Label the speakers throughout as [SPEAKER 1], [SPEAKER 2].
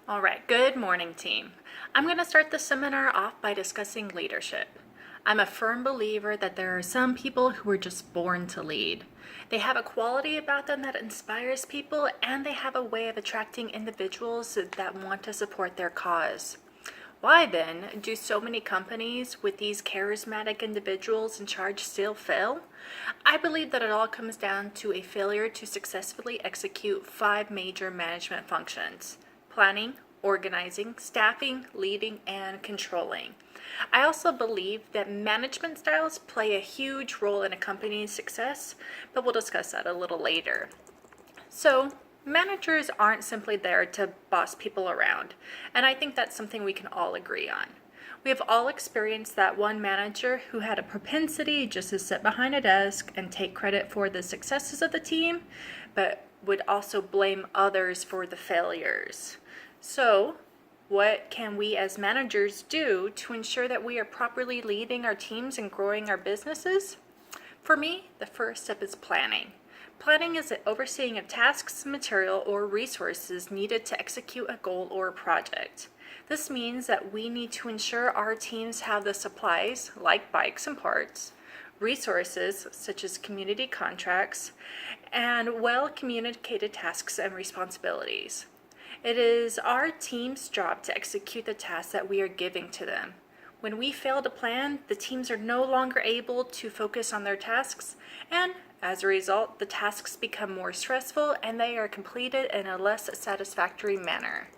[SPEAKER 1] All right, good morning, team. I'm going to start the seminar off by discussing leadership. I'm a firm believer that there are some people who are just born to lead. They have a quality about them that inspires people, and they have a way of attracting individuals that want to support their cause. Why then do so many companies with these charismatic individuals in charge still fail? I believe that it all comes down to a failure to successfully execute 5 major management functions: planning, organizing, staffing, leading, and controlling. I also believe that management styles play a huge role in a company's success, but we'll discuss that a little later. So, managers aren't simply there to boss people around, and I think that's something we can all agree on. We have all experienced that one manager who had a propensity just to sit behind a desk and take credit for the successes of the team, but would also blame others for the failures. So, what can we as managers do to ensure that we are properly leading our teams and growing our businesses? For me, the first step is planning. Planning is the overseeing of tasks, material, or resources needed to execute a goal or a project. This means that we need to ensure our teams have the supplies, like bikes and parts, resources, such as community contracts, and well-communicated tasks and responsibilities. It is our team's job to execute the tasks that we are giving to them. When we fail to plan, the teams are no longer able to focus on their tasks, and as a result, the tasks become more stressful and they are completed in a less satisfactory manner.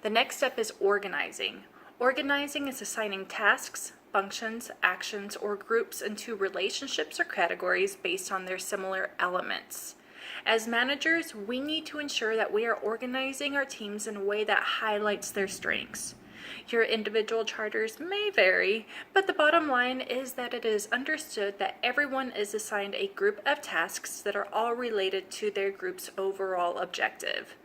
[SPEAKER 1] The next step is organizing. Organizing is assigning tasks, functions, actions, or groups into relationships or categories based on their similar elements. As managers, we need to ensure that we are organizing our teams in a way that highlights their strengths. Your individual charters may vary, but the bottom line is that it is understood that everyone is assigned a group of tasks that are all related to their group's overall objective.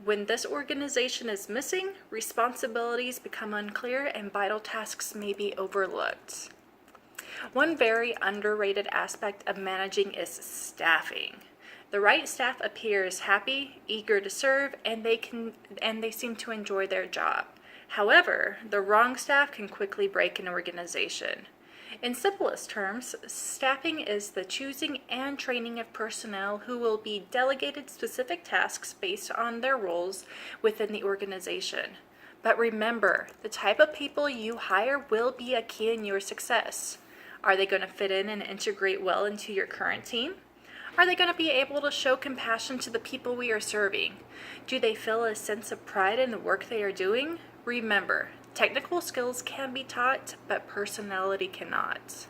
[SPEAKER 1] When this organization is missing, responsibilities become unclear and vital tasks may be overlooked. One very underrated aspect of managing is staffing. The right staff appears happy, eager to serve, and they seem to enjoy their job. However, the wrong staff can quickly break an organization. In simplest terms, staffing is the choosing and training of personnel who will be delegated specific tasks based on their roles within the organization. But remember, the type of people you hire will be a key in your success. Are they going to fit in and integrate well into your current team? Are they going to be able to show compassion to the people we are serving? Do they feel a sense of pride in the work they are doing? Remember, technical skills can be taught, but personality cannot.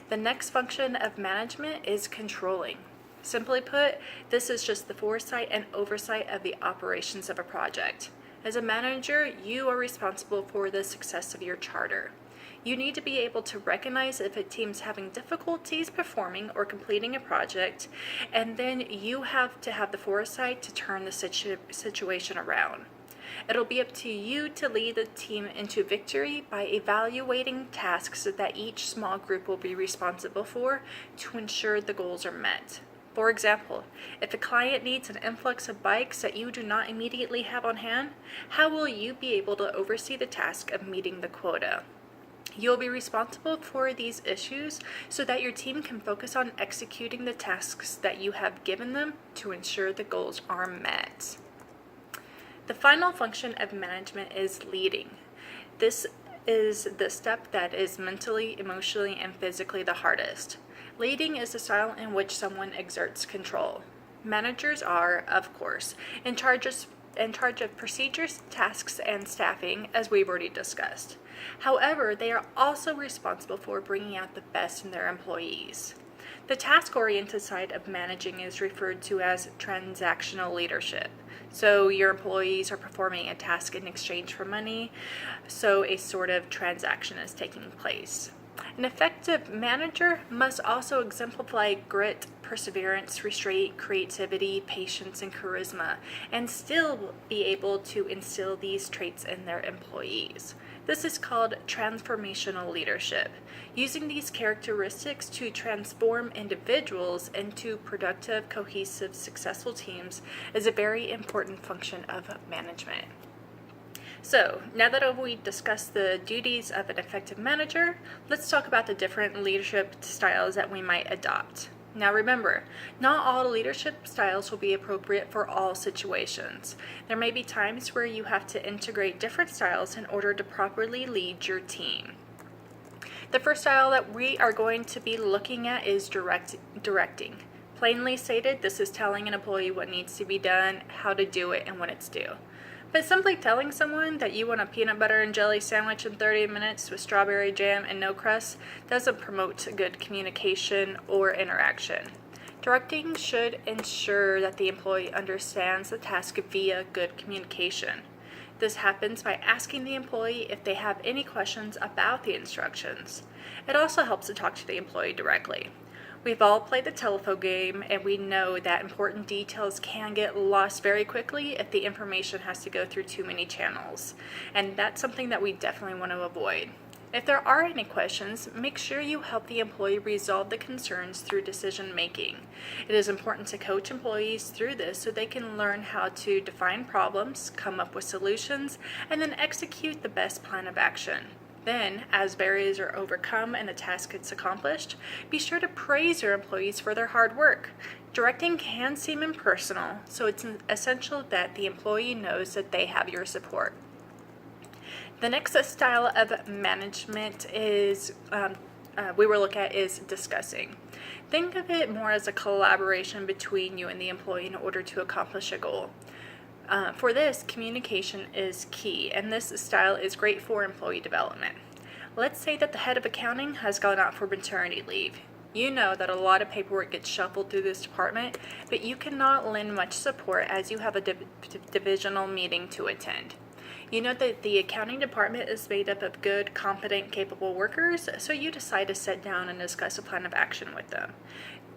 [SPEAKER 1] The next function of management is controlling. Simply put, this is just the foresight and oversight of the operations of a project. As a manager, you are responsible for the success of your charter. You need to be able to recognize if a team's having difficulties performing or completing a project, and then you have to have the foresight to turn the situation around. It'll be up to you to lead the team into victory by evaluating tasks that each small group will be responsible for to ensure the goals are met. For example, if a client needs an influx of bikes that you do not immediately have on hand, how will you be able to oversee the task of meeting the quota? You'll be responsible for these issues so that your team can focus on executing the tasks that you have given them to ensure the goals are met. The final function of management is leading. This is the step that is mentally, emotionally, and physically the hardest. Leading is the style in which someone exerts control. Managers are, of course, in charge of procedures, tasks, and staffing, as we've already discussed. However, they are also responsible for bringing out the best in their employees. The task-oriented side of managing is referred to as transactional leadership. So your employees are performing a task in exchange for money, so a sort of transaction is taking place. An effective manager must also exemplify grit, perseverance, restraint, creativity, patience, and charisma, and still be able to instill these traits in their employees. This is called transformational leadership. Using these characteristics to transform individuals into productive, cohesive, successful teams is a very important function of management. So, now that we discussed the duties of an effective manager, let's talk about the different leadership styles that we might adopt. Now remember, not all leadership styles will be appropriate for all situations. There may be times where you have to integrate different styles in order to properly lead your team. The first style that we are going to be looking at is directing. Plainly stated, this is telling an employee what needs to be done, how to do it, and when it's due. But simply telling someone that you want a peanut butter and jelly sandwich in 30 minutes with strawberry jam and no crust doesn't promote good communication or interaction. Directing should ensure that the employee understands the task via good communication. This happens by asking the employee if they have any questions about the instructions. It also helps to talk to the employee directly. We've all played the telephone game, and we know that important details can get lost very quickly if the information has to go through too many channels, and that's something that we definitely want to avoid. If there are any questions, make sure you help the employee resolve the concerns through decision making. It is important to coach employees through this so they can learn how to define problems, come up with solutions, and then execute the best plan of action. Then, as barriers are overcome and the task gets accomplished, be sure to praise your employees for their hard work. Directing can seem impersonal, so it's essential that the employee knows that they have your support. The next style of management we will look at is discussing. Think of it more as a collaboration between you and the employee in order to accomplish a goal. For this, communication is key, and this style is great for employee development. Let's say that the head of accounting has gone out for maternity leave. You know that a lot of paperwork gets shuffled through this department, but you cannot lend much support as you have a divisional meeting to attend. You know that the accounting department is made up of good, competent, capable workers, so you decide to sit down and discuss a plan of action with them.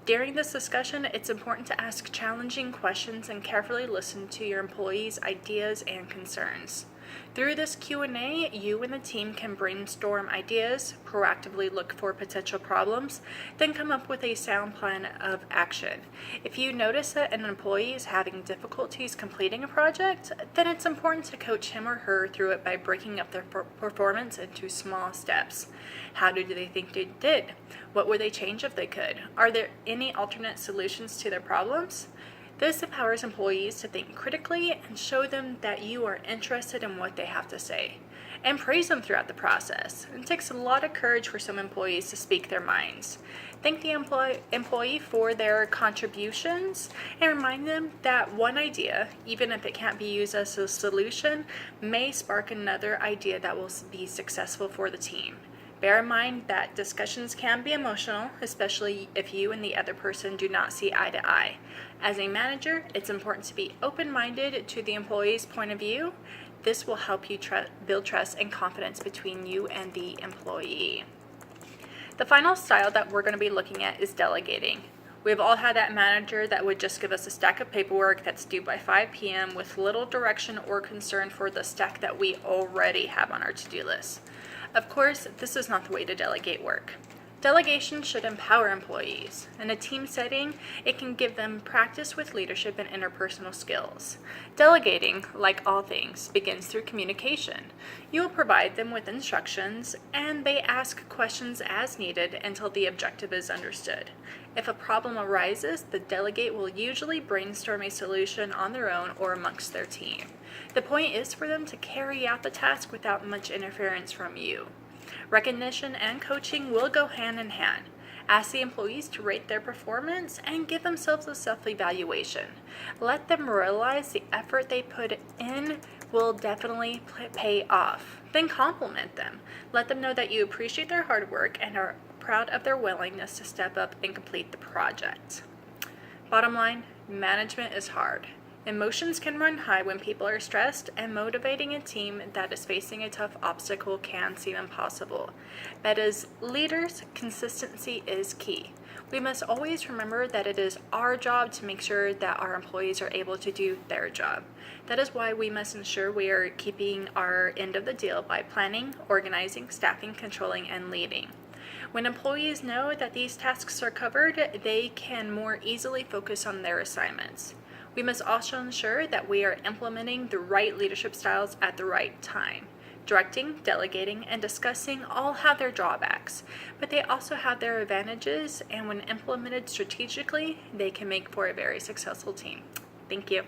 [SPEAKER 1] During this discussion, it's important to ask challenging questions and carefully listen to your employees' ideas and concerns. Through this Q&A, you and the team can brainstorm ideas, proactively look for potential problems, then come up with a sound plan of action. If you notice that an employee is having difficulties completing a project, then it's important to coach him or her through it by breaking up their performance into small steps. How do they think they did? What would they change if they could? Are there any alternate solutions to their problems? This empowers employees to think critically and show them that you are interested in what they have to say. And praise them throughout the process. It takes a lot of courage for some employees to speak their minds. Thank the employee for their contributions and remind them that one idea, even if it can't be used as a solution, may spark another idea that will be successful for the team. Bear in mind that discussions can be emotional, especially if you and the other person do not see eye to eye. As a manager, it's important to be open-minded to the employee's point of view. This will help you build trust and confidence between you and the employee. The final style that we're going to be looking at is delegating. We've all had that manager that would just give us a stack of paperwork that's due by 5 p.m. with little direction or concern for the stack that we already have on our to-do list. Of course, this is not the way to delegate work. Delegation should empower employees. In a team setting, it can give them practice with leadership and interpersonal skills. Delegating, like all things, begins through communication. You will provide them with instructions, and they ask questions as needed until the objective is understood. If a problem arises, the delegate will usually brainstorm a solution on their own or amongst their team. The point is for them to carry out the task without much interference from you. Recognition and coaching will go hand in hand. Ask the employees to rate their performance and give themselves a self-evaluation. Let them realize the effort they put in will definitely pay off. Then compliment them. Let them know that you appreciate their hard work and are proud of their willingness to step up and complete the project. Bottom line, management is hard. Emotions can run high when people are stressed, and motivating a team that is facing a tough obstacle can seem impossible. But as leaders, consistency is key. We must always remember that it is our job to make sure that our employees are able to do their job. That is why we must ensure we are keeping our end of the deal by planning, organizing, staffing, controlling, and leading. When employees know that these tasks are covered, they can more easily focus on their assignments. We must also ensure that we are implementing the right leadership styles at the right time. Directing, delegating, and discussing all have their drawbacks, but they also have their advantages, and when implemented strategically, they can make for a very successful team. Thank you.